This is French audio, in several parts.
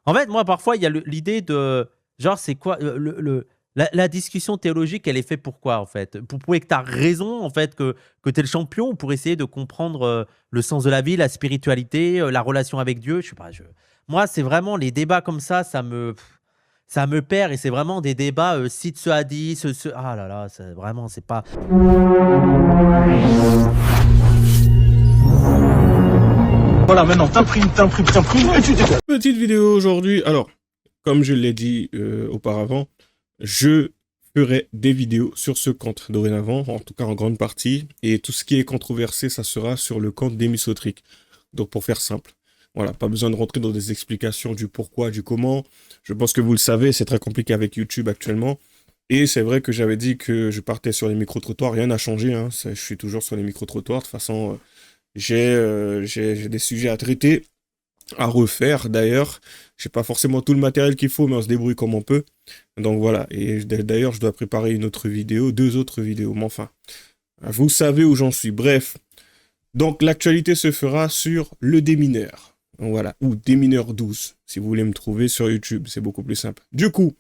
En fait, moi, parfois, il y a l'idée de, genre, c'est quoi, la discussion théologique, elle est faite pour quoi, en fait? Pour prouver que tu as raison, en fait, que tu es le champion, ou pour essayer de comprendre le sens de la vie, la spiritualité, la relation avec Dieu? Je sais pas. Moi, c'est vraiment les débats comme ça me perd, et c'est vraiment des débats si ce a dit, ah là là, vraiment, c'est pas. Voilà, maintenant, t'imprimes, et tu dégages. Petite vidéo aujourd'hui. Alors, comme je l'ai dit auparavant, je ferai des vidéos sur ce compte dorénavant, en tout cas en grande partie. Et tout ce qui est controversé, ça sera sur le compte d'Emisotric. Donc, pour faire simple. Voilà, pas besoin de rentrer dans des explications du pourquoi, du comment. Je pense que vous le savez, c'est très compliqué avec YouTube actuellement. Et c'est vrai que j'avais dit que je partais sur les micro-trottoirs. Rien n'a changé, hein. Je suis toujours sur les micro-trottoirs. De toute façon, j'ai des sujets à traiter, à refaire d'ailleurs. J'ai pas forcément tout le matériel qu'il faut, mais on se débrouille comme on peut. Donc voilà. Et d'ailleurs, je dois préparer une autre vidéo, deux autres vidéos. Mais enfin, vous savez où j'en suis. Bref. Donc l'actualité se fera sur le démineur. Voilà. Ou démineur 12, si vous voulez me trouver sur YouTube. C'est beaucoup plus simple. Du coup,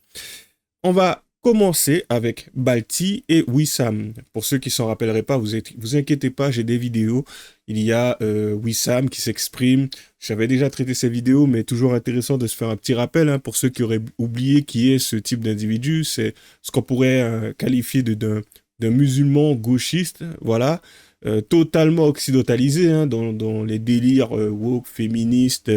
on va commencer avec Balti et Wissam. Pour ceux qui s'en rappelleraient pas, vous inquiétez pas, j'ai des vidéos. Il y a Wissam qui s'exprime. J'avais déjà traité ces vidéos, mais toujours intéressant de se faire un petit rappel hein, pour ceux qui auraient oublié qui est ce type d'individu. C'est ce qu'on pourrait qualifier d'un musulman gauchiste, voilà, totalement occidentalisé hein, dans les délires woke, féministes,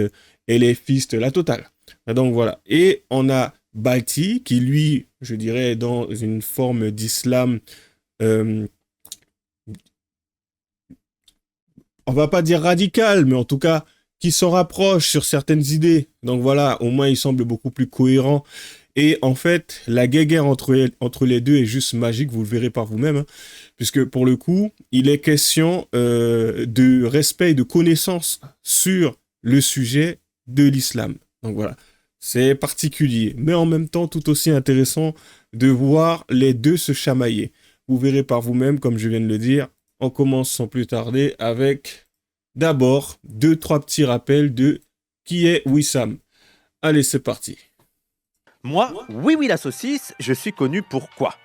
LFistes, la totale. Donc voilà. Et on a Balti, qui lui, je dirais, est dans une forme d'islam, on va pas dire radical, mais en tout cas, qui s'en rapproche sur certaines idées. Donc voilà, au moins il semble beaucoup plus cohérent. Et en fait, la guéguerre entre les deux est juste magique, vous le verrez par vous-même, hein, puisque pour le coup, il est question de respect et de connaissance sur le sujet de l'islam. Donc voilà. C'est particulier, mais en même temps tout aussi intéressant de voir les deux se chamailler. Vous verrez par vous-même, comme je viens de le dire. On commence sans plus tarder avec d'abord trois petits rappels de qui est Wissam. Allez, c'est parti. Moi, oui, oui, la saucisse, je suis connu pour quoi?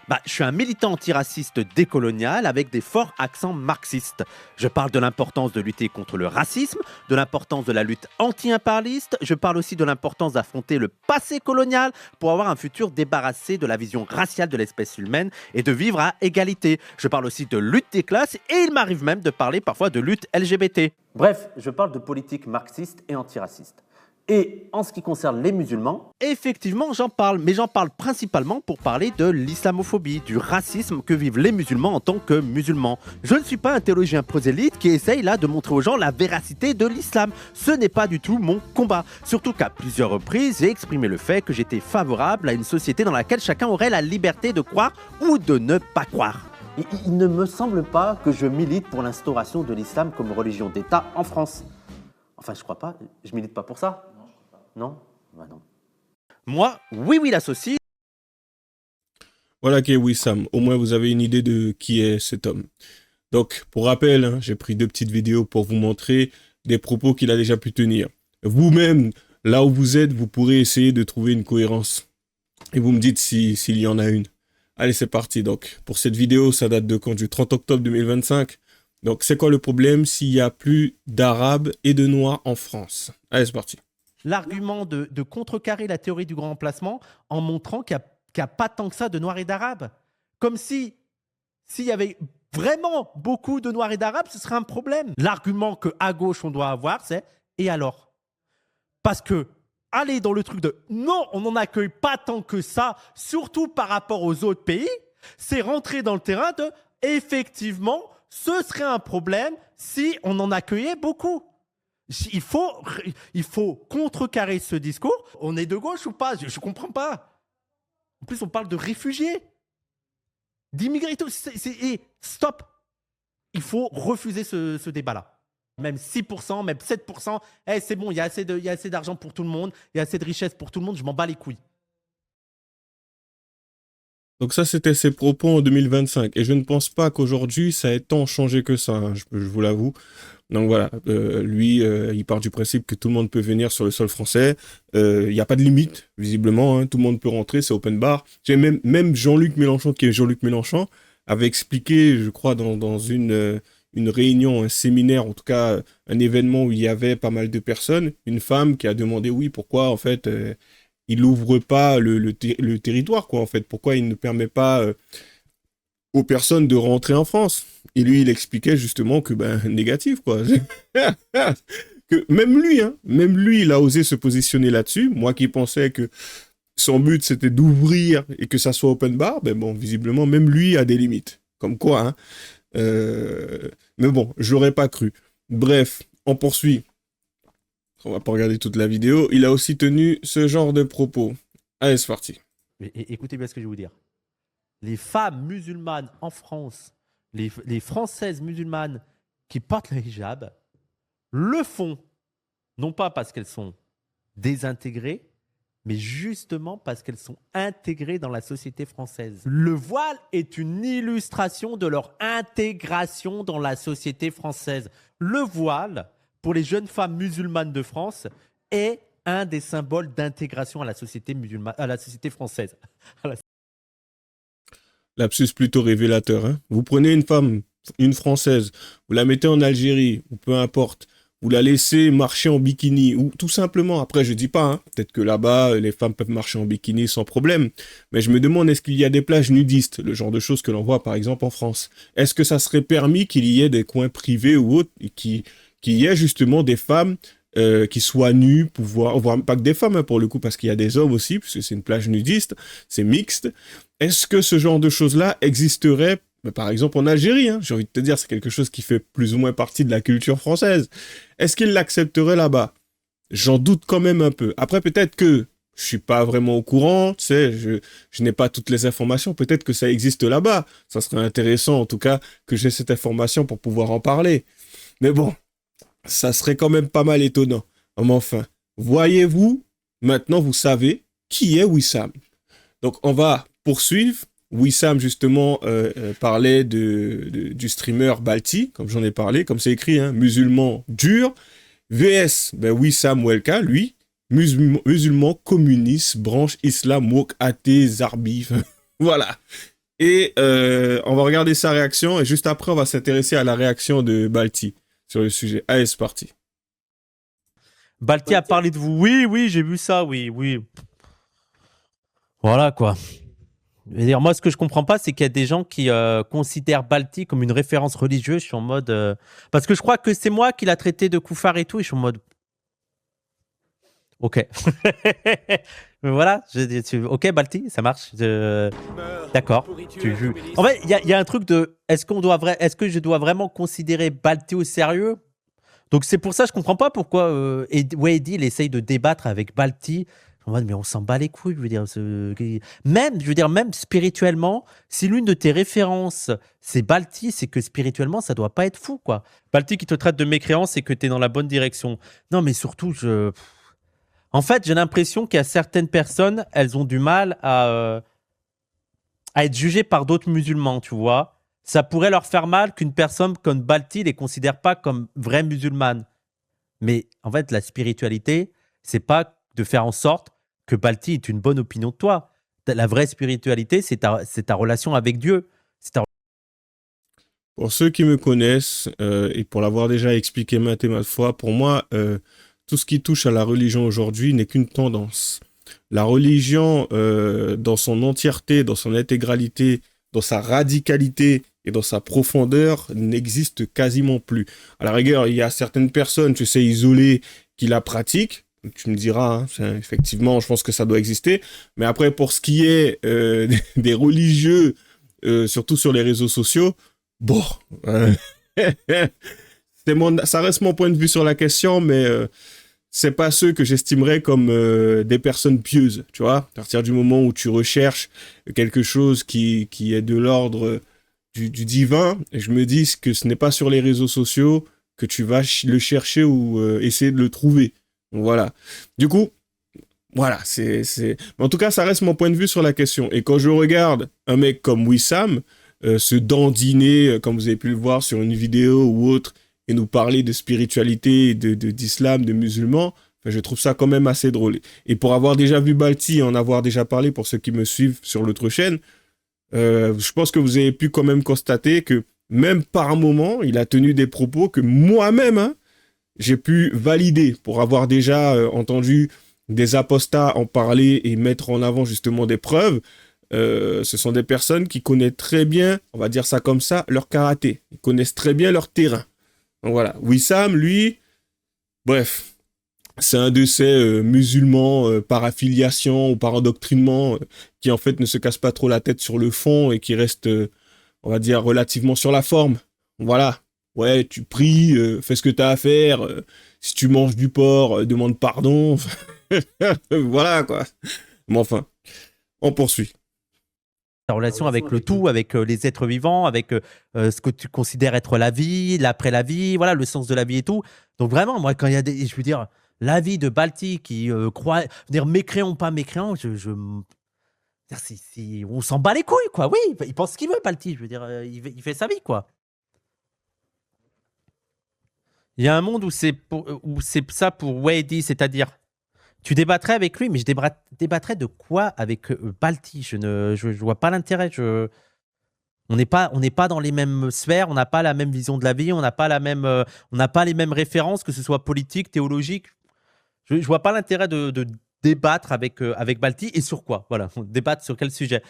Bah, je suis un militant antiraciste décolonial avec des forts accents marxistes. Je parle de l'importance de lutter contre le racisme, de l'importance de la lutte anti-impérialiste. Je parle aussi de l'importance d'affronter le passé colonial pour avoir un futur débarrassé de la vision raciale de l'espèce humaine et de vivre à égalité. Je parle aussi de lutte des classes et il m'arrive même de parler parfois de lutte LGBT. Bref, je parle de politique marxiste et antiraciste. Et en ce qui concerne les musulmans, effectivement, j'en parle, mais j'en parle principalement pour parler de l'islamophobie, du racisme que vivent les musulmans en tant que musulmans. Je ne suis pas un théologien prosélyte qui essaye là de montrer aux gens la véracité de l'islam. Ce n'est pas du tout mon combat. Surtout qu'à plusieurs reprises, j'ai exprimé le fait que j'étais favorable à une société dans laquelle chacun aurait la liberté de croire ou de ne pas croire. Il ne me semble pas que je milite pour l'instauration de l'islam comme religion d'État en France. Enfin, je crois pas, je milite pas pour ça. Non? Bah non. Moi, oui, oui, la saucisse. Voilà qui est Wissam. Au moins, vous avez une idée de qui est cet homme. Donc, pour rappel, hein, j'ai pris deux petites vidéos pour vous montrer des propos qu'il a déjà pu tenir. Vous-même, là où vous êtes, vous pourrez essayer de trouver une cohérence. Et vous me dites s'il y en a une. Allez, c'est parti. Donc, pour cette vidéo, ça date de quand? Du 30 octobre 2025. Donc, c'est quoi le problème s'il n'y a plus d'Arabes et de Noirs en France? Allez, c'est parti. L'argument de contrecarrer la théorie du grand remplacement en montrant qu'il n'y a pas tant que ça de Noirs et d'Arabes. Comme s'il y avait vraiment beaucoup de Noirs et d'Arabes, ce serait un problème. L'argument qu'à gauche on doit avoir, c'est « et alors ?» Parce que aller dans le truc de « non, on n'en accueille pas tant que ça, surtout par rapport aux autres pays », c'est rentrer dans le terrain de « effectivement, ce serait un problème si on en accueillait beaucoup ». Il faut contrecarrer ce discours. On est de gauche ou pas? Je ne comprends pas. En plus, on parle de réfugiés, d'immigrés et tout. Stop. Il faut refuser ce débat-là. Même 6%, même 7%. C'est bon, il y a assez d'argent pour tout le monde. Il y a assez de richesse pour tout le monde. Je m'en bats les couilles. Donc ça, c'était ses propos en 2025. Et je ne pense pas qu'aujourd'hui, ça ait tant changé que ça, hein, je vous l'avoue. Donc voilà, lui, il part du principe que tout le monde peut venir sur le sol français. Il n'y a pas de limite, visiblement, hein, tout le monde peut rentrer, c'est open bar. Même Jean-Luc Mélenchon, qui est Jean-Luc Mélenchon, avait expliqué, je crois, dans une réunion, un séminaire, en tout cas un événement où il y avait pas mal de personnes, une femme qui a demandé, oui, pourquoi en fait il n'ouvre pas le territoire, quoi, en fait, pourquoi il ne permet pas aux personnes de rentrer en France. Et lui, il expliquait justement que, ben, négatif, quoi. Que même lui, il a osé se positionner là-dessus. Moi qui pensais que son but, c'était d'ouvrir et que ça soit open bar, ben bon, visiblement, même lui a des limites. Comme quoi, hein. Mais bon, je l'aurais pas cru. Bref, on poursuit. On va pas regarder toute la vidéo. Il a aussi tenu ce genre de propos. Allez, c'est parti. Mais écoutez bien ce que je vais vous dire. Les femmes musulmanes en France, les Françaises musulmanes qui portent le hijab, le font, non pas parce qu'elles sont désintégrées, mais justement parce qu'elles sont intégrées dans la société française. Le voile est une illustration de leur intégration dans la société française. Le voile, pour les jeunes femmes musulmanes de France, est un des symboles d'intégration à la société musulmane, à la société française. Lapsus plutôt révélateur, hein. Vous prenez une femme, une Française, vous la mettez en Algérie, ou peu importe, vous la laissez marcher en bikini, ou tout simplement, après je dis pas, hein, peut-être que là-bas, les femmes peuvent marcher en bikini sans problème, mais je me demande, est-ce qu'il y a des plages nudistes, le genre de choses que l'on voit par exemple en France? Est-ce que ça serait permis qu'il y ait des coins privés ou autres, qu'il y ait justement des femmes qui soient nues, voire pas que des femmes, hein, pour le coup, parce qu'il y a des hommes aussi, puisque c'est une plage nudiste, c'est mixte. Est-ce que ce genre de choses-là existerait, par exemple en Algérie, hein, j'ai envie de te dire, c'est quelque chose qui fait plus ou moins partie de la culture française. Est-ce qu'ils l'accepteraient là-bas? J'en doute quand même un peu. Après, peut-être que je suis pas vraiment au courant, tu sais, je n'ai pas toutes les informations, peut-être que ça existe là-bas. Ça serait intéressant, en tout cas, que j'ai cette information pour pouvoir en parler. Mais bon, ça serait quand même pas mal étonnant. Mais enfin, voyez-vous, maintenant vous savez qui est Wissam. Donc on va poursuivre. Wissam justement parlait du streamer Balti, comme j'en ai parlé, comme c'est écrit, hein, musulman dur. VS, ben Wissam Welka, lui, musulman communiste, branche islam, woke, athée, zarbi. Voilà. Et on va regarder sa réaction et juste après on va s'intéresser à la réaction de Balti sur le sujet. Allez, c'est parti. Balti a parlé de vous. Oui, oui, j'ai vu ça, oui, oui. Voilà, quoi. Je veux dire, moi, ce que je comprends pas, c'est qu'il y a des gens qui considèrent Balti comme une référence religieuse. Je suis en mode... Parce que je crois que c'est moi qui l'a traité de koufar et tout, et je suis en mode... Ok. Mais voilà, ok, Balti, ça marche. D'accord. En fait, il y a un truc de... Est-ce que je dois vraiment considérer Balti au sérieux? Donc c'est pour ça que je comprends pas pourquoi Wade il essaye de débattre avec Balti. En mode, mais on s'en bat les couilles, je veux dire. Même spirituellement, si l'une de tes références c'est Balti, c'est que spirituellement ça doit pas être fou, quoi. Balti qui te traite de mécréant, c'est que tu es dans la bonne direction. Non, mais surtout, en fait, j'ai l'impression qu'il y a certaines personnes, elles ont du mal à être jugées par d'autres musulmans, tu vois. Ça pourrait leur faire mal qu'une personne comme Balti les considère pas comme vraie musulmane. Mais en fait, la spiritualité, c'est pas de faire en sorte que Balti ait une bonne opinion de toi. La vraie spiritualité, c'est ta relation avec Dieu. Pour ceux qui me connaissent, et pour l'avoir déjà expliqué maintes et maintes fois, pour moi, tout ce qui touche à la religion aujourd'hui n'est qu'une tendance. La religion, dans son entièreté, dans son intégralité, dans sa radicalité et dans sa profondeur, n'existe quasiment plus. À la rigueur, il y a certaines personnes, tu sais, isolées, qui la pratiquent. Tu me diras, hein, effectivement, je pense que ça doit exister. Mais après, pour ce qui est des religieux, surtout sur les réseaux sociaux, bon, ça reste mon point de vue sur la question, mais c'est pas ceux que j'estimerais comme des personnes pieuses, tu vois. À partir du moment où tu recherches quelque chose qui est de l'ordre du divin, et je me dis que ce n'est pas sur les réseaux sociaux que tu vas le chercher ou essayer de le trouver. Donc, voilà. Du coup, Voilà, Mais en tout cas, ça reste mon point de vue sur la question. Et quand je regarde un mec comme Wissam, se dandiner, comme vous avez pu le voir sur une vidéo ou autre, et nous parler de spiritualité, d'islam, de musulmans, enfin, je trouve ça quand même assez drôle. Et pour avoir déjà vu Balti et en avoir déjà parlé pour ceux qui me suivent sur l'autre chaîne, je pense que vous avez pu quand même constater que même par moment, il a tenu des propos que moi-même, hein, j'ai pu valider pour avoir déjà entendu des apostats en parler et mettre en avant justement des preuves. Ce sont des personnes qui connaissent très bien, on va dire ça comme ça, leur karaté. Ils connaissent très bien leur terrain. Donc voilà, Wissam, lui, bref, c'est un de ces musulmans par affiliation ou par endoctrinement qui en fait ne se casse pas trop la tête sur le fond et qui reste, on va dire, relativement sur la forme. Voilà. Ouais, tu pries, fais ce que tu as à faire. Si tu manges du porc, demande pardon. Voilà, quoi. Mais enfin, on poursuit. Ta relation avec le tout, avec les êtres vivants, avec ce que tu considères être la vie, l'après la vie, voilà, le sens de la vie et tout. Donc vraiment, moi, quand il y a des, je veux dire, la vie de Balti qui croit, dire mécréant ou pas mécréant, on s'en bat les couilles, quoi. Oui, il pense ce qu'il veut, Balti. Je veux dire, il fait sa vie, quoi. Il y a un monde où c'est ça pour Wady, c'est-à-dire tu débattrais avec lui, mais débattrais de quoi avec Balti? Je vois pas l'intérêt. On n'est pas dans les mêmes sphères, on n'a pas la même vision de la vie, on n'a pas les mêmes références, que ce soit politique, théologique. Je vois pas l'intérêt de débattre avec Balti et sur quoi. Voilà, on débattre sur quel sujet.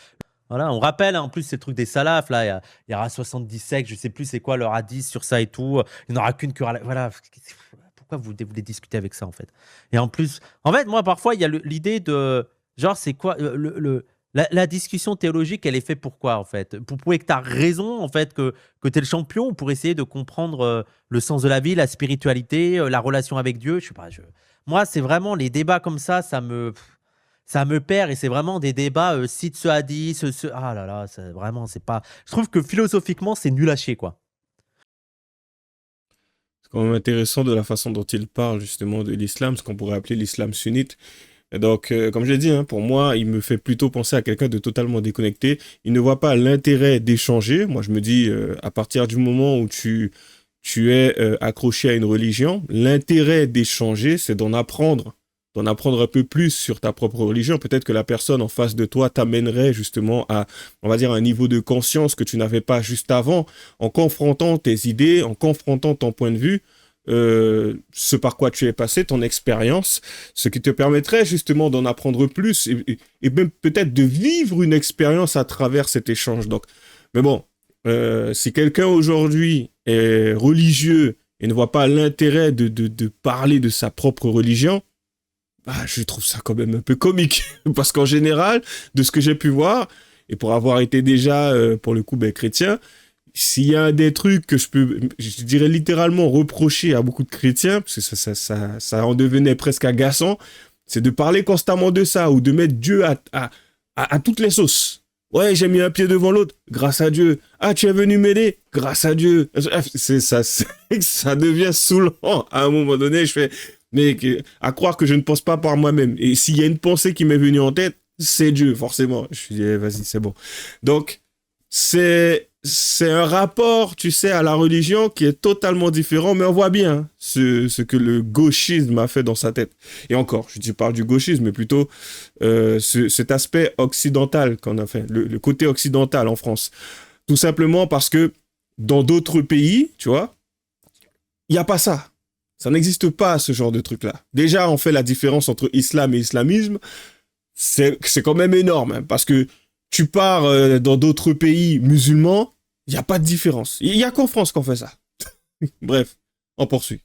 Voilà, on rappelle, hein, en plus, c'est le truc des salafs. Là, il y aura 70 sectes, je sais plus c'est quoi leur hadith sur ça et tout. Il n'y en aura qu'une que. Voilà. Pourquoi vous voulez discuter avec ça, en fait? Et en plus, en fait, moi, parfois, il y a l'idée de. Genre, c'est quoi la discussion théologique, elle est faite pour quoi, en fait? Pour prouver que tu as raison, en fait, que tu es le champion, ou pour essayer de comprendre le sens de la vie, la spiritualité, la relation avec Dieu. Je sais pas. Moi, c'est vraiment les débats comme ça me perd et c'est vraiment des débats si ce a dit, ah là là, vraiment, c'est pas. Je trouve que philosophiquement, c'est nul à chier, quoi. C'est quand même intéressant de la façon dont il parle justement de l'islam, ce qu'on pourrait appeler l'islam sunnite. Et donc, comme je l'ai dit, hein, pour moi, il me fait plutôt penser à quelqu'un de totalement déconnecté. Il ne voit pas l'intérêt d'échanger. Moi, je me dis, à partir du moment où tu es accroché à une religion, l'intérêt d'échanger, c'est d'en apprendre un peu plus sur ta propre religion. Peut-être que la personne en face de toi t'amènerait justement à, on va dire, un niveau de conscience que tu n'avais pas juste avant, en confrontant tes idées, en confrontant ton point de vue, ce par quoi tu es passé, ton expérience, ce qui te permettrait justement d'en apprendre plus et même peut-être de vivre une expérience à travers cet échange. Donc, mais bon, si quelqu'un aujourd'hui est religieux et ne voit pas l'intérêt de parler de sa propre religion, bah, je trouve ça quand même un peu comique. Parce qu'en général, de ce que j'ai pu voir, et pour avoir été déjà, pour le coup, chrétien, s'il y a des trucs que je dirais littéralement reprocher à beaucoup de chrétiens, parce que ça en devenait presque agaçant, c'est de parler constamment de ça, ou de mettre Dieu à toutes les sauces. Ouais, j'ai mis un pied devant l'autre, grâce à Dieu. Ah, tu es venu m'aider, grâce à Dieu. Ça devient saoulant. À un moment donné, je fais, mais à croire que je ne pense pas par moi-même. Et s'il y a une pensée qui m'est venue en tête, c'est Dieu, forcément. Je dis, vas-y, c'est bon. Donc, c'est un rapport, tu sais, à la religion qui est totalement différent, mais on voit bien ce que le gauchisme a fait dans sa tête. Et encore, je parle du gauchisme, mais plutôt cet aspect occidental qu'on a fait, le côté occidental en France. Tout simplement parce que dans d'autres pays, tu vois, il n'y a pas ça. Ça n'existe pas, ce genre de truc-là. Déjà, on fait la différence entre islam et islamisme. C'est quand même énorme, hein, parce que tu pars dans d'autres pays musulmans, il n'y a pas de différence. Il n'y a qu'en France qu'on fait ça. Bref, on poursuit.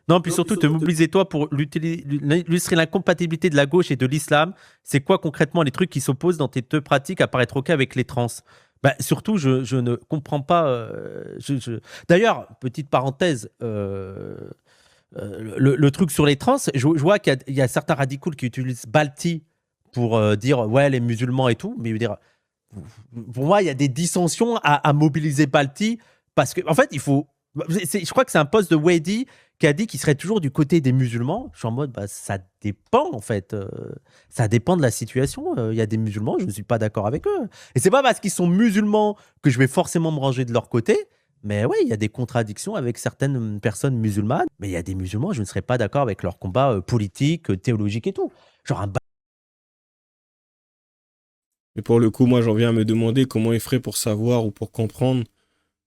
Non, puis surtout, te mobiliser toi pour illustrer l'incompatibilité de la gauche et de l'islam. C'est quoi concrètement les trucs qui s'opposent dans tes deux pratiques à paraître OK avec les trans? Bah, surtout, je ne comprends pas. D'ailleurs, petite parenthèse, le truc sur les trans, je vois qu'il y a certains radicaux qui utilisent Balti pour dire ouais, les musulmans et tout, mais je veux dire, pour moi, il y a des dissensions à mobiliser Balti parce que, en fait, je crois que c'est un poste de Wady qui a dit qu'il serait toujours du côté des musulmans. Je suis en mode, bah, ça dépend en fait. Ça dépend de la situation. Il y a des musulmans, je ne suis pas d'accord avec eux. Et c'est pas parce qu'ils sont musulmans que je vais forcément me ranger de leur côté. Mais oui, il y a des contradictions avec certaines personnes musulmanes. Mais il y a des musulmans, je ne serais pas d'accord avec leur combat politique, théologique et tout. Genre un Mais pour le coup, moi, j'en viens à me demander comment il ferait pour savoir ou pour comprendre.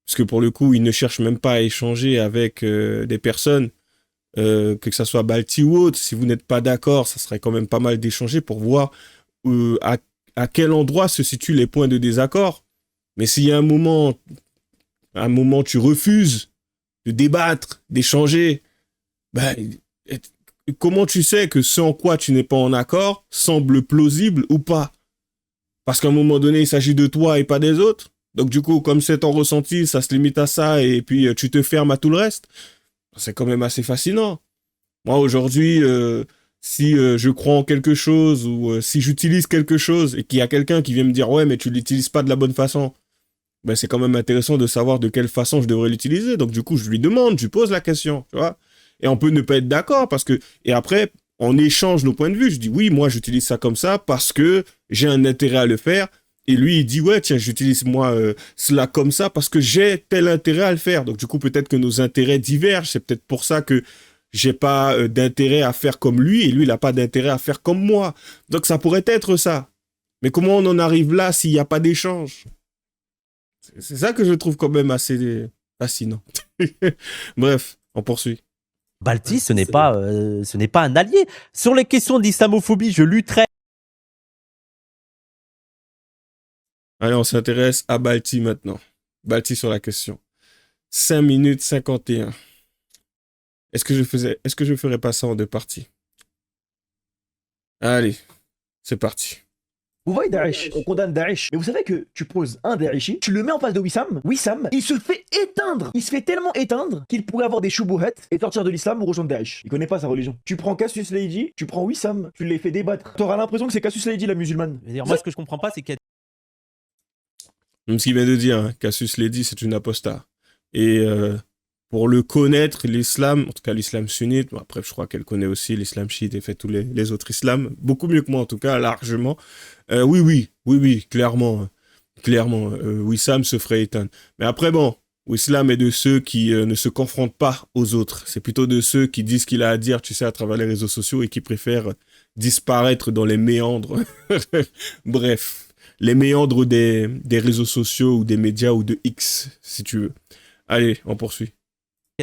Parce que pour le coup, il ne cherche même pas à échanger avec des personnes, que ça soit Balti ou autre. Si vous n'êtes pas d'accord, ça serait quand même pas mal d'échanger pour voir euh, à, à quel endroit se situent les points de désaccord. Mais s'il y a un moment, tu refuses de débattre, d'échanger, ben, comment tu sais que ce en quoi tu n'es pas en accord semble plausible ou pas? Parce qu'à un moment donné, il s'agit de toi et pas des autres. Donc du coup, comme c'est ton ressenti, ça se limite à ça et puis tu te fermes à tout le reste. C'est quand même assez fascinant. Moi, aujourd'hui, si je crois en quelque chose ou si j'utilise quelque chose et qu'il y a quelqu'un qui vient me dire «Ouais, mais tu l'utilises pas de la bonne façon», ben, c'est quand même intéressant de savoir de quelle façon je devrais l'utiliser. Donc du coup, je lui demande, je lui pose la question, tu vois. Et on peut ne pas être d'accord parce que... Et après, on échange nos points de vue. Je dis «Oui, moi, j'utilise ça comme ça parce que j'ai un intérêt à le faire». Et lui, il dit, ouais, tiens, j'utilise moi cela comme ça parce que j'ai tel intérêt à le faire. Donc, du coup, peut-être que nos intérêts divergent. C'est peut-être pour ça que j'ai pas d'intérêt à faire comme lui et lui, il n'a pas d'intérêt à faire comme moi. Donc, ça pourrait être ça. Mais comment on en arrive là s'il n'y a pas d'échange? C'est ça que je trouve quand même assez fascinant. Bref, on poursuit. Balti, ce n'est pas un allié. Sur les questions d'islamophobie, je lutterai. Allez, on s'intéresse à Balti maintenant. Balti sur la question. 5 minutes 51. Est-ce que je ferais pas ça en deux parties? Allez, c'est parti. Vous voyez Daesh, on condamne Daesh. Mais vous savez que tu poses un Daeshi, tu le mets en face de Wissam. Wissam, il se fait éteindre. Il se fait tellement éteindre qu'il pourrait avoir des choubouhettes et sortir de l'islam ou rejoindre Daesh. Il connaît pas sa religion. Tu prends Cassius Leidi, tu prends Wissam, tu les fais débattre. T'auras l'impression que c'est Cassius Leidi la musulmane. Je veux dire, moi, ce que je comprends pas, c'est qu'il y a Même ce qu'il vient de dire, hein, Cassius Ledi, c'est une apostat. Et pour le connaître, l'islam, en tout cas l'islam sunnite, bon, après je crois qu'elle connaît aussi l'islam chiite et fait tous les autres islams, beaucoup mieux que moi en tout cas, largement. Oui, clairement. Clairement, Wissam se ferait éteindre. Mais après, bon, Wissam est de ceux qui ne se confrontent pas aux autres. C'est plutôt de ceux qui disent ce qu'il a à dire, tu sais, à travers les réseaux sociaux et qui préfèrent disparaître dans les méandres. Bref, les méandres des réseaux sociaux ou des médias ou de X, si tu veux. Allez, on poursuit.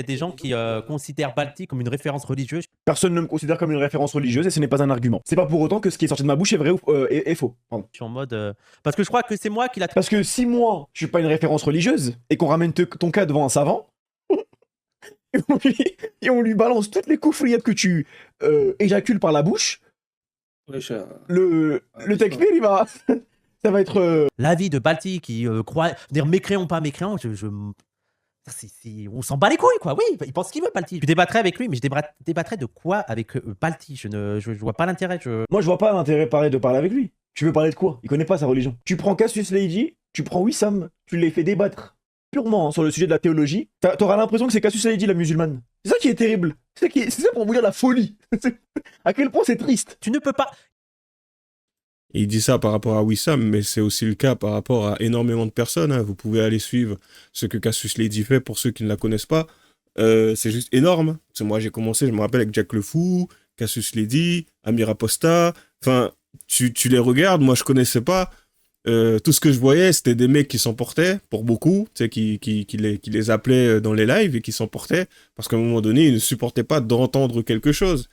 des gens qui considèrent Balti comme une référence religieuse. Personne ne me considère comme une référence religieuse et ce n'est pas un argument. C'est pas pour autant que ce qui est sorti de ma bouche est vrai ou est faux. Pardon. Je suis en mode. Parce que je crois que c'est moi qui l'a. Parce que si moi, je suis pas une référence religieuse et qu'on ramène ton cas devant un savant, et on lui balance toutes les coufriettes que tu éjacules par la bouche, le takfir, il va... ça va être... L'avis de Balti qui croit. Dire mécréant, pas mécréant, on s'en bat les couilles, quoi. Oui, il pense ce qu'il veut, Balti. Je débattrais avec lui, mais je débattrais de quoi avec Balti? Je vois pas l'intérêt. Moi, je vois pas l'intérêt pareil de parler avec lui. Tu veux parler de quoi? Il connaît pas sa religion. Tu prends Cassius Leidi, tu prends Wissam, tu les fais débattre purement sur le sujet de la théologie. T'auras l'impression que c'est Cassius Leidi la musulmane. C'est ça qui est terrible. C'est ça pour vous dire la folie. À quel point c'est triste. Tu ne peux pas. Il dit ça par rapport à Wissam, mais c'est aussi le cas par rapport à énormément de personnes. Hein. Vous pouvez aller suivre ce que Cassius Ledi fait pour ceux qui ne la connaissent pas. C'est juste énorme. Parce que moi, j'ai commencé, je me rappelle, avec Jack Le Fou, Cassius Ledi, Amir Aposta. Enfin, tu les regardes, moi, je connaissais pas. Tout ce que je voyais, c'était des mecs qui s'emportaient, pour beaucoup, tu sais, qui les appelaient dans les lives et qui s'emportaient, parce qu'à un moment donné, ils ne supportaient pas d'entendre quelque chose.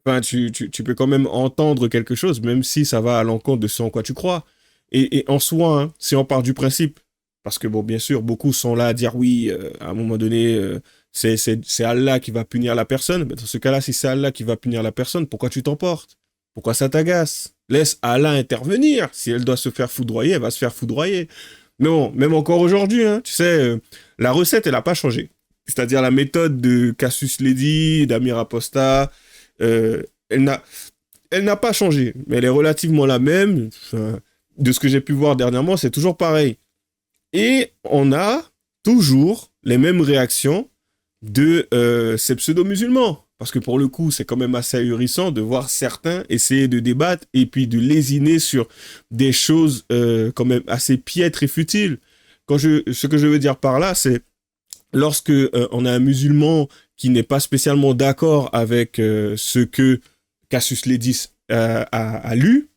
Enfin, tu peux quand même entendre quelque chose, même si ça va à l'encontre de ce en quoi tu crois. Et en soi, hein, si on part du principe, parce que bon, bien sûr, beaucoup sont là à dire oui, à un moment donné, c'est Allah qui va punir la personne. Mais dans ce cas-là, si c'est Allah qui va punir la personne, pourquoi tu t'emportes? Pourquoi ça t'agace? Laisse Allah intervenir. Si elle doit se faire foudroyer, elle va se faire foudroyer. Mais bon, même encore aujourd'hui, hein, tu sais, la recette, elle n'a pas changé. C'est-à-dire la méthode de Cassius Ledi, d'Amir Aposta, elle n'a pas changé, mais elle est relativement la même. Enfin, de ce que j'ai pu voir dernièrement, c'est toujours pareil. Et on a toujours les mêmes réactions de ces pseudo-musulmans. Parce que pour le coup, c'est quand même assez ahurissant de voir certains essayer de débattre et puis de lésiner sur des choses quand même assez piètres et futiles. Ce que je veux dire par là, c'est lorsque on a un musulman qui n'est pas spécialement d'accord avec ce que Cassius Ledis a lu,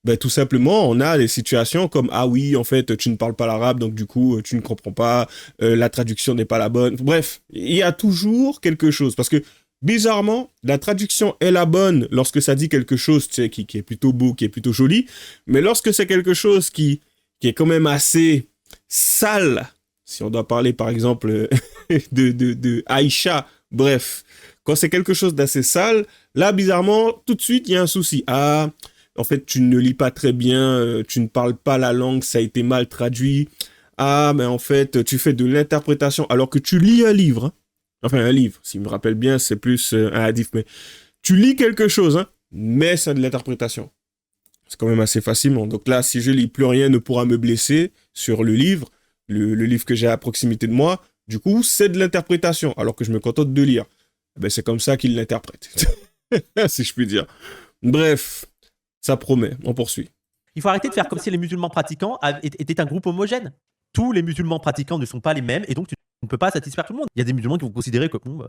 ben, tout simplement, on a des situations comme « Ah oui, en fait, tu ne parles pas l'arabe, donc du coup, tu ne comprends pas, la traduction n'est pas la bonne. » Bref, il y a toujours quelque chose. Parce que, bizarrement, la traduction est la bonne lorsque ça dit quelque chose, tu sais, qui est plutôt beau, qui est plutôt joli. Mais lorsque c'est quelque chose qui est quand même assez sale, si on doit parler, par exemple, de Aïcha, bref, quand c'est quelque chose d'assez sale, là, bizarrement, tout de suite, il y a un souci. Ah, en fait, tu ne lis pas très bien, tu ne parles pas la langue, ça a été mal traduit. Ah, mais en fait, tu fais de l'interprétation alors que tu lis un livre. Hein. Enfin, un livre, s'il me rappelle bien, c'est plus un hadith, mais tu lis quelque chose, hein, mais c'est de l'interprétation. C'est quand même assez facilement. Donc là, si je lis, plus rien ne pourra me blesser sur le livre, le livre que j'ai à proximité de moi. Du coup, c'est de l'interprétation, alors que je me contente de lire. Ben, c'est comme ça qu'il l'interprète, si je puis dire. Bref, ça promet, on poursuit. Il faut arrêter de faire comme si les musulmans pratiquants étaient un groupe homogène. Tous les musulmans pratiquants ne sont pas les mêmes et donc tu ne peux pas satisfaire tout le monde. Il y a des musulmans qui vont considérer que bon,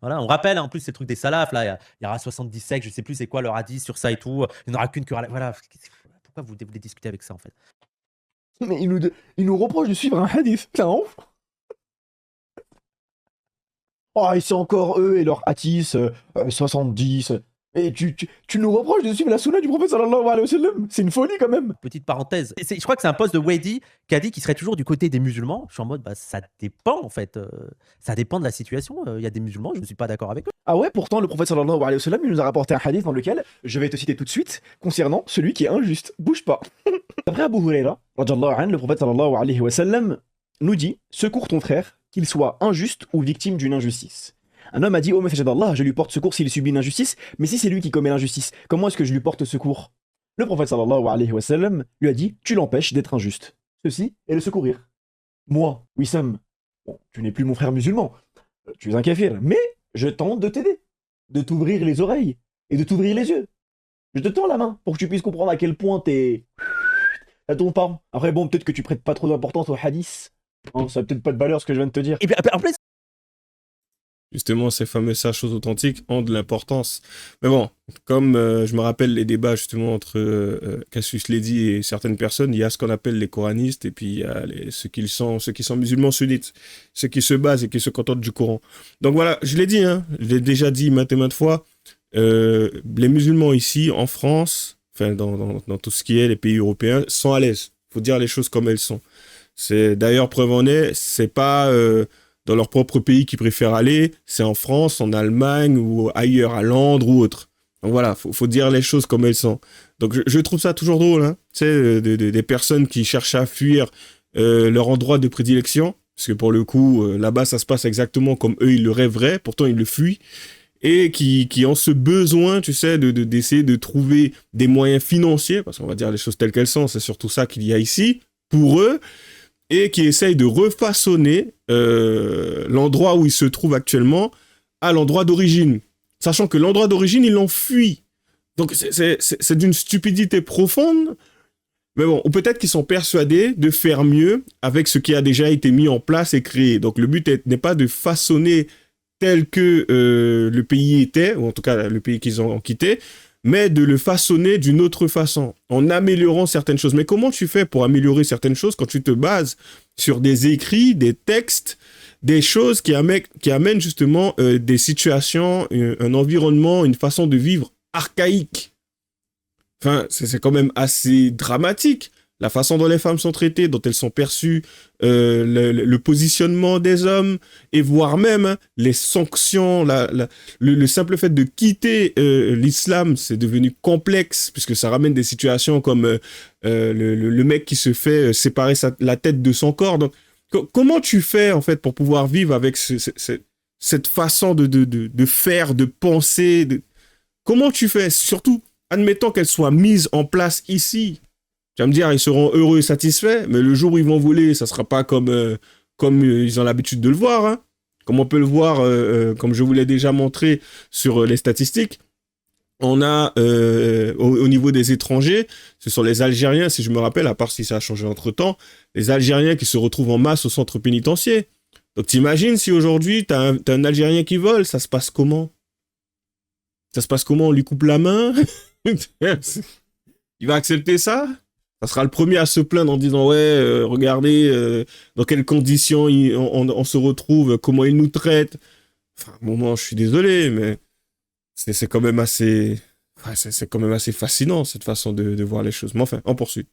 voilà, on rappelle en plus ces trucs des salafs là, il y aura 70 sectes, je sais plus c'est quoi leur hadith sur ça et tout. Il n'y en aura qu'une que voilà. Pourquoi vous voulez discuter avec ça en fait? Mais il nous reproche de suivre un hadith, c'est un ouf. Oh, et c'est encore eux et leur hadith 70. Et tu nous reproches de suivre la sunna du prophète sallallahu alayhi wa sallam. C'est une folie quand même. Petite parenthèse. Je crois que c'est un poste de Wadi qui a dit qu'il serait toujours du côté des musulmans. Je suis en mode, bah, ça dépend en fait. Ça dépend de la situation. Il y a des musulmans, je ne suis pas d'accord avec eux. Ah ouais, pourtant le prophète sallallahu alayhi wa sallam, il nous a rapporté un hadith dans lequel, je vais te citer tout de suite, concernant celui qui est injuste. Bouge pas. D'après Abu Huraira, le prophète sallallahu alayhi wa sallam nous dit, secours ton frère, qu'il soit injuste ou victime d'une injustice. Un homme a dit, oh messager d'Allah, je lui porte secours s'il subit une injustice, mais si c'est lui qui commet l'injustice, comment est-ce que je lui porte secours? Le prophète sallallahu alayhi wa sallam lui a dit, tu l'empêches d'être injuste. Ceci est le secourir. Moi, Wissam, bon, tu n'es plus mon frère musulman, tu es un kafir, mais je tente de t'aider, de t'ouvrir les oreilles et de t'ouvrir les yeux. Je te tends la main pour que tu puisses comprendre à quel point t'es à ton pas. Après bon, peut-être que tu prêtes pas trop d'importance au hadith. Hein, ça a peut-être pas de valeur ce que je viens de te dire. Et puis en plus, Justement, ces fameuses choses authentiques ont de l'importance. Mais bon, comme je me rappelle les débats justement entre Cassius Ledis et certaines personnes, il y a ce qu'on appelle les coranistes et puis il y a ceux qui sont musulmans sunnites, ceux qui se basent et qui se contentent du Coran. Donc voilà, je l'ai dit, hein, je l'ai déjà dit maintes et maintes fois, les musulmans ici, en France, enfin dans tout ce qui est les pays européens, sont à l'aise. Il faut dire les choses comme elles sont. C'est d'ailleurs, preuve en est, c'est pas... dans leur propre pays qu'ils préfèrent aller, c'est en France, en Allemagne ou ailleurs, à Londres ou autre. Donc voilà, faut dire les choses comme elles sont. Donc je trouve ça toujours drôle, hein, tu sais, des personnes qui cherchent à fuir leur endroit de prédilection, parce que pour le coup, là-bas, ça se passe exactement comme eux, ils le rêveraient, pourtant ils le fuient, et qui ont ce besoin, tu sais, d'essayer de trouver des moyens financiers, parce qu'on va dire les choses telles qu'elles sont, c'est surtout ça qu'il y a ici, pour eux, et qui essaye de refaçonner l'endroit où il se trouve actuellement à l'endroit d'origine. Sachant que l'endroit d'origine, ils l'ont fui. Donc c'est d'une stupidité profonde. Mais bon, ou peut-être qu'ils sont persuadés de faire mieux avec ce qui a déjà été mis en place et créé. Donc le but n'est pas de façonner tel que le pays était, ou en tout cas le pays qu'ils ont quitté, mais de le façonner d'une autre façon, en améliorant certaines choses. Mais comment tu fais pour améliorer certaines choses quand tu te bases sur des écrits, des textes, des choses qui amènent justement des situations, un environnement, une façon de vivre archaïque? Enfin, c'est quand même assez dramatique. La façon dont les femmes sont traitées, dont elles sont perçues, le positionnement des hommes, et voire même hein, les sanctions, le simple fait de quitter l'islam, c'est devenu complexe, puisque ça ramène des situations comme le mec qui se fait séparer la tête de son corps. Donc, comment tu fais, en fait, pour pouvoir vivre avec cette façon de faire, de penser Comment tu fais? Surtout, admettons qu'elle soit mise en place ici. Tu vas me dire, ils seront heureux et satisfaits, mais le jour où ils vont voler, ça sera pas comme ils ont l'habitude de le voir. Hein. Comme on peut le voir, comme je vous l'ai déjà montré sur les statistiques, on a au niveau des étrangers, ce sont les Algériens, si je me rappelle, à part si ça a changé entre-temps, les Algériens qui se retrouvent en masse au centre pénitentiaire. Donc t'imagines si aujourd'hui t'as un Algérien qui vole, ça se passe comment? Ça se passe comment? On lui coupe la main? Il va accepter ça? Ça sera le premier à se plaindre en disant ouais, regardez dans quelles conditions on se retrouve, comment ils nous traitent. Enfin, à un moment, je suis désolé, mais c'est quand même assez, ouais, c'est quand même assez fascinant cette façon de voir les choses. Mais enfin, on poursuit.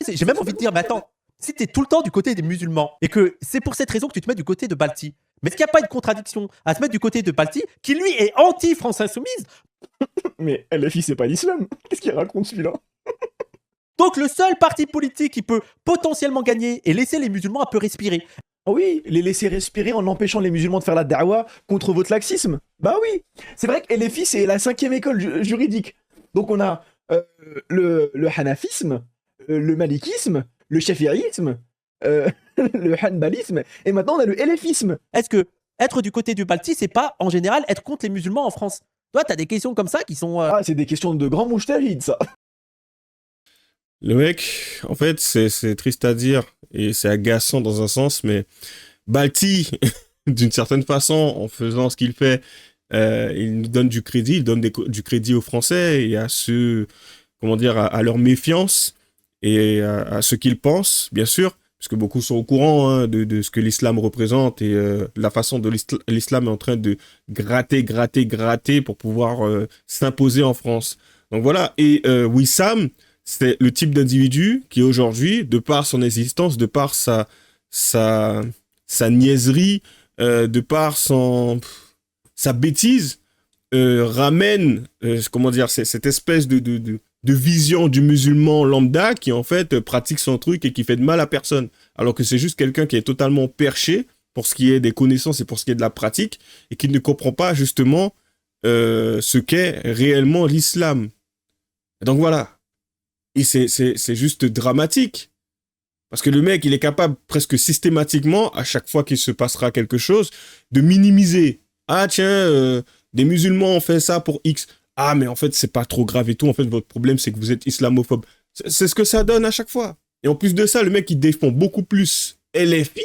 J'ai même envie de dire, mais attends, si t'es tout le temps du côté des musulmans et que c'est pour cette raison que tu te mets du côté de Balti, mais est-ce qu'il n'y a pas une contradiction à se mettre du côté de Balti qui lui est anti-France Insoumise? Mais LFI, c'est pas l'islam. Qu'est-ce qu'il raconte celui-là? Donc le seul parti politique qui peut potentiellement gagner et laisser les musulmans un peu respirer. Ah oui, les laisser respirer en empêchant les musulmans de faire la da'wa contre votre laxisme. Bah oui, c'est vrai que LFI, c'est la 5e école juridique. Donc on a le hanafisme, le malikisme, le shafi'isme, le hanbalisme, et maintenant on a le LFisme. Est-ce que être du côté du Balti, c'est pas en général être contre les musulmans en France? Toi, t'as des questions comme ça qui sont... Ah, c'est des questions de grands mouchtahides, ça. Le mec, en fait, c'est triste à dire et c'est agaçant dans un sens, mais Balti, d'une certaine façon, en faisant ce qu'il fait, il nous donne du crédit, il donne du crédit aux Français et à ceux, comment dire, à leur méfiance et à ce qu'ils pensent, bien sûr, parce que beaucoup sont au courant hein, de ce que l'islam représente et la façon dont l'islam est en train de gratter pour pouvoir s'imposer en France. Donc voilà, et Wissam, c'est le type d'individu qui aujourd'hui, de par son existence, de par sa niaiserie, de par sa bêtise, ramène, comment dire, cette espèce de vision du musulman lambda qui en fait pratique son truc et qui fait de mal à personne. Alors que c'est juste quelqu'un qui est totalement perché pour ce qui est des connaissances et pour ce qui est de la pratique et qui ne comprend pas justement ce qu'est réellement l'islam. Donc voilà. Et c'est juste dramatique. Parce que le mec, il est capable presque systématiquement, à chaque fois qu'il se passera quelque chose, de minimiser. Ah tiens, des musulmans ont fait ça pour X. Ah mais en fait, c'est pas trop grave et tout. En fait, votre problème, c'est que vous êtes islamophobe. C'est ce que ça donne à chaque fois. Et en plus de ça, le mec, il défend beaucoup plus LFI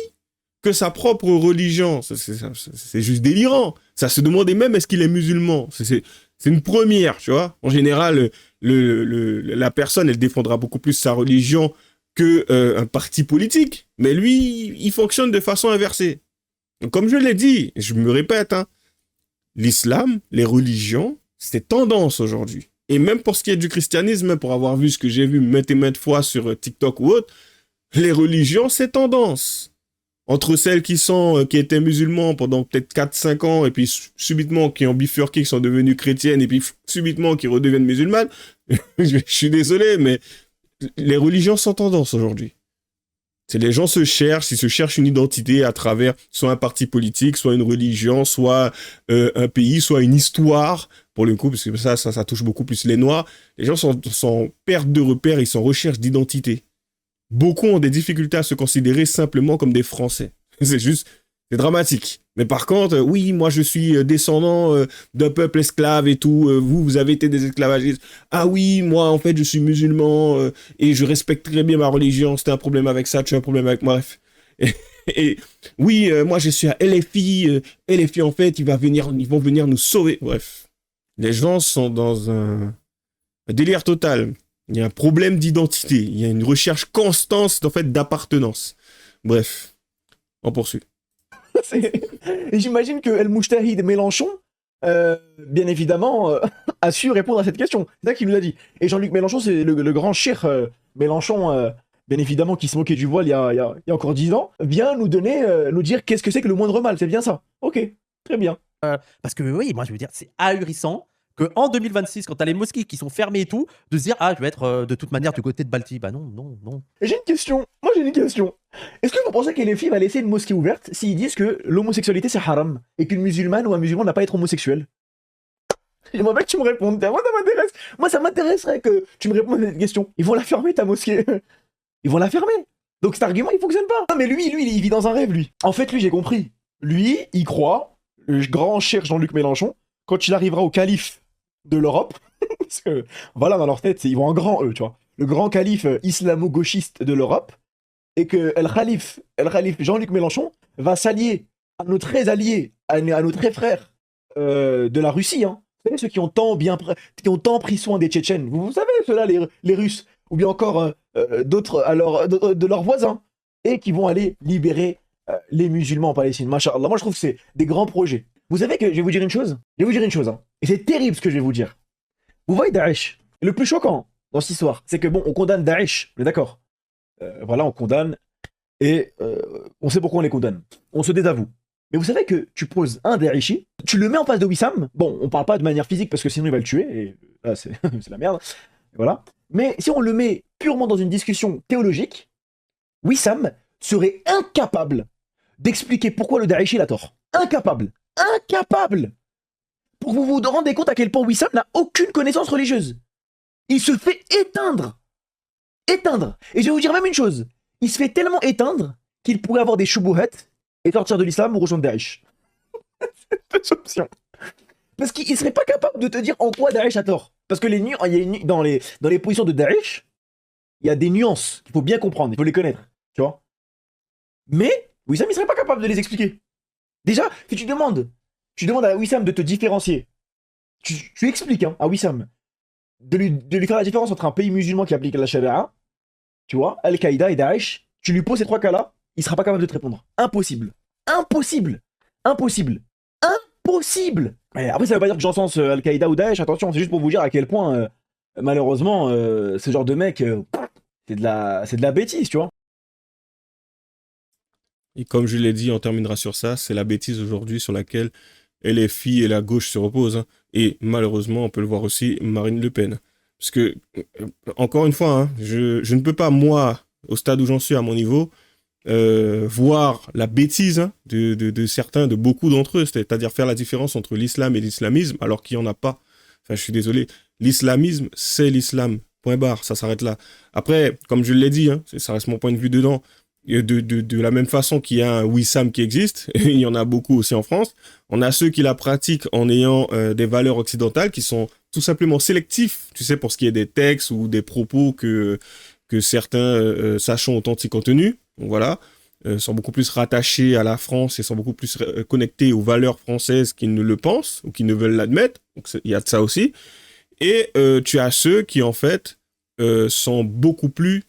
que sa propre religion. C'est juste délirant. Ça se demandait même est-ce qu'il est musulman. C'est une première, tu vois. En général, la personne, elle défendra beaucoup plus sa religion que un parti politique. Mais lui, il fonctionne de façon inversée. Donc, comme je l'ai dit, je me répète, hein, l'islam, les religions, c'est tendance aujourd'hui. Et même pour ce qui est du christianisme, pour avoir vu ce que j'ai vu maintes et maintes fois sur TikTok ou autre, les religions, c'est tendance. Entre celles qui étaient musulmans pendant peut-être 4-5 ans, et puis subitement qui ont bifurqué, qui sont devenues chrétiennes, et puis subitement qui redeviennent musulmanes, je suis désolé, mais les religions sont tendance aujourd'hui. C'est les gens ils se cherchent une identité à travers soit un parti politique, soit une religion, soit un pays, soit une histoire, pour le coup, parce que ça touche beaucoup plus les Noirs. Les gens sont en perte de repères, ils sont en recherche d'identité. Beaucoup ont des difficultés à se considérer simplement comme des Français. C'est dramatique. Mais par contre, oui, moi je suis descendant d'un peuple esclave et tout, vous avez été des esclavagistes. Ah oui, moi en fait je suis musulman et je respecte très bien ma religion, c'était un problème avec ça, tu as un problème avec moi, bref. Et oui, moi je suis à LFI, LFI en fait, ils vont venir nous sauver. Bref, les gens sont dans un délire total. Il y a un problème d'identité, il y a une recherche constante en fait d'appartenance. Bref, on poursuit. Et j'imagine que El Moujtahid Mélenchon, bien évidemment, a su répondre à cette question. C'est ça qu'il nous a dit. Et Jean-Luc Mélenchon, c'est le grand cheikh Mélenchon, bien évidemment, qui se moquait du voile il y a encore 10 ans, vient nous dire qu'est-ce que c'est que le moindre mal. C'est bien ça. Ok, très bien. Parce que oui, moi je veux dire, c'est ahurissant qu'en 2026, quand t'as les mosquées qui sont fermées et tout, de se dire ah je vais être de toute manière du côté de Balti. Bah non. Et j'ai une question. Moi j'ai une question. Est-ce que vous pensez que les filles va laisser une mosquée ouverte s'ils disent que l'homosexualité c'est haram et qu'une musulmane ou un musulman n'a pas à être homosexuel? J'aimerais bien que tu me répondes. Moi ça m'intéresse. Moi ça m'intéresserait que tu me répondes à cette question. Ils vont la fermer ta mosquée. Ils vont la fermer. Donc cet argument il fonctionne pas. Non mais lui il vit dans un rêve lui. En fait lui j'ai compris. Lui, il croit, le grand cher Jean-Luc Mélenchon, quand il arrivera au calife de l'Europe, parce que voilà, dans leur tête, ils vont en grand, eux, tu vois, le grand calife islamo-gauchiste de l'Europe, et que El Khalif Jean-Luc Mélenchon va s'allier à nos très alliés, à nos très frères de la Russie, hein. Vous savez, ceux qui ont qui ont tant pris soin des Tchétchènes. Vous savez, ceux-là, les Russes, ou bien encore d'autres de leurs voisins, et qui vont aller libérer les musulmans en Palestine. Masha'Allah, moi je trouve que c'est des grands projets. Vous savez que je vais vous dire une chose. Je vais vous dire une chose, hein. Et c'est terrible ce que je vais vous dire. Vous voyez Daesh. Et le plus choquant dans cette histoire, c'est que bon, on condamne Daesh, on est d'accord. Voilà, on condamne. Et on sait pourquoi on les condamne. On se désavoue. Mais vous savez que tu poses un Daeshi, tu le mets en face de Wissam. Bon, on parle pas de manière physique parce que sinon il va le tuer. Et là, c'est c'est la merde. Voilà. Mais si on le met purement dans une discussion théologique, Wissam serait incapable d'expliquer pourquoi le Daesh il a tort. Incapable. Incapable. Pour que vous vous rendez compte à quel point Wissam n'a aucune connaissance religieuse. Il se fait éteindre. Éteindre. Et je vais vous dire même une chose. Il se fait tellement éteindre qu'il pourrait avoir des shubuhat et sortir de l'islam ou rejoindre Daesh. C'est deux options. Parce qu'il serait pas capable de te dire en quoi Daesh a tort. Parce que dans les positions de Daesh, il y a des nuances qu'il faut bien comprendre, il faut les connaître. Tu vois. Mais Wissam, il serait pas capable de les expliquer. Déjà, si tu demandes à Wissam de te différencier, tu expliques hein, à Wissam de lui faire la différence entre un pays musulman qui applique la Sharia, tu vois, Al-Qaïda et Daesh, tu lui poses ces trois cas-là, il sera pas capable de te répondre. Impossible. Impossible. Impossible. Impossible. Mais après, ça veut pas dire que j'encense Al-Qaïda ou Daesh, attention, c'est juste pour vous dire à quel point, malheureusement, ce genre de mec, c'est de la bêtise, tu vois. Et comme je l'ai dit, on terminera sur ça. C'est la bêtise aujourd'hui sur laquelle LFI et la gauche se reposent, hein. Et malheureusement, on peut le voir aussi, Marine Le Pen. Parce que, encore une fois, hein, je ne peux pas, moi, au stade où j'en suis à mon niveau, voir la bêtise hein, de certains, de beaucoup d'entre eux, c'est-à-dire faire la différence entre l'islam et l'islamisme, alors qu'il n'y en a pas. Enfin, je suis désolé. L'islamisme, c'est l'islam. Point barre, ça s'arrête là. Après, comme je l'ai dit, hein, ça reste mon point de vue dedans, de la même façon qu'il y a un Wissam qui existe, et il y en a beaucoup aussi en France, on a ceux qui la pratiquent en ayant des valeurs occidentales qui sont tout simplement sélectifs, tu sais, pour ce qui est des textes ou des propos que certains sachant authentiques contenus, donc voilà, sont beaucoup plus rattachés à la France et sont beaucoup plus connectés aux valeurs françaises qu'ils ne le pensent ou qu'ils ne veulent l'admettre, donc il y a de ça aussi, et tu as ceux qui en fait sont beaucoup plus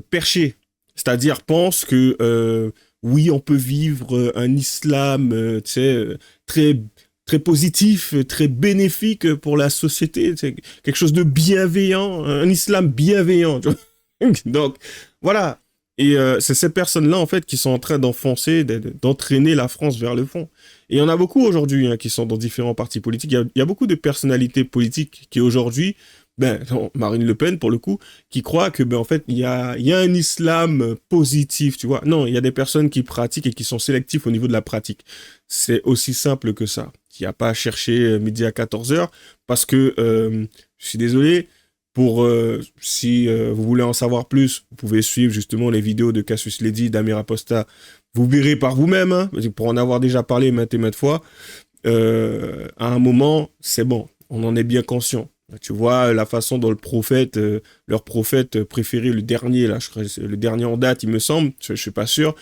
perchés. C'est-à-dire pense que oui, on peut vivre un islam tu sais, très, très positif, très bénéfique pour la société, c'est quelque chose de bienveillant, un islam bienveillant. Tu vois. Donc, voilà. Et c'est ces personnes-là, en fait, qui sont en train d'enfoncer, d'entraîner la France vers le fond. Et il y en a beaucoup aujourd'hui hein, qui sont dans différents partis politiques. Il y a beaucoup de personnalités politiques qui aujourd'hui... Marine Le Pen, pour le coup, qui croit que, en fait, il y a un islam positif, tu vois. Non, il y a des personnes qui pratiquent et qui sont sélectives au niveau de la pratique. C'est aussi simple que ça. Il n'y a pas à chercher midi à 14h, parce que, je suis désolé, si vous voulez en savoir plus, vous pouvez suivre justement les vidéos de Cassius Lady, d'Amir Aposta. Vous verrez par vous-même, hein, pour en avoir déjà parlé maintes et maintes fois. À un moment, c'est bon, on en est bien conscient. Tu vois la façon dont leur prophète préféré, le dernier, là, le dernier en date, il me semble, je suis pas sûr,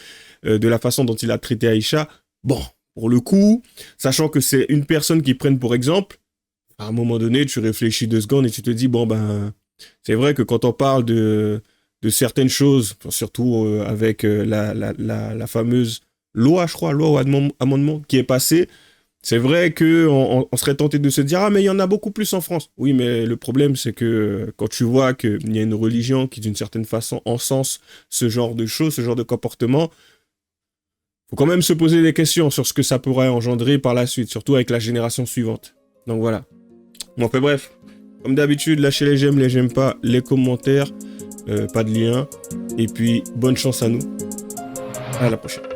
de la façon dont il a traité Aïcha. Bon, pour le coup, sachant que c'est une personne qu'ils prennent pour exemple, à un moment donné, tu réfléchis 2 secondes et tu te dis, c'est vrai que quand on parle de certaines choses, surtout avec la fameuse loi, je crois, loi ou amendement qui est passée, c'est vrai qu'on serait tenté de se dire « Ah, mais il y en a beaucoup plus en France ». Oui, mais le problème, c'est que quand tu vois qu'il y a une religion qui, d'une certaine façon, encense ce genre de choses, ce genre de comportement, faut quand même se poser des questions sur ce que ça pourrait engendrer par la suite, surtout avec la génération suivante. Donc voilà. Bon, enfin bref. Comme d'habitude, lâchez les j'aime pas, les commentaires, pas de lien. Et puis, bonne chance à nous. À la prochaine.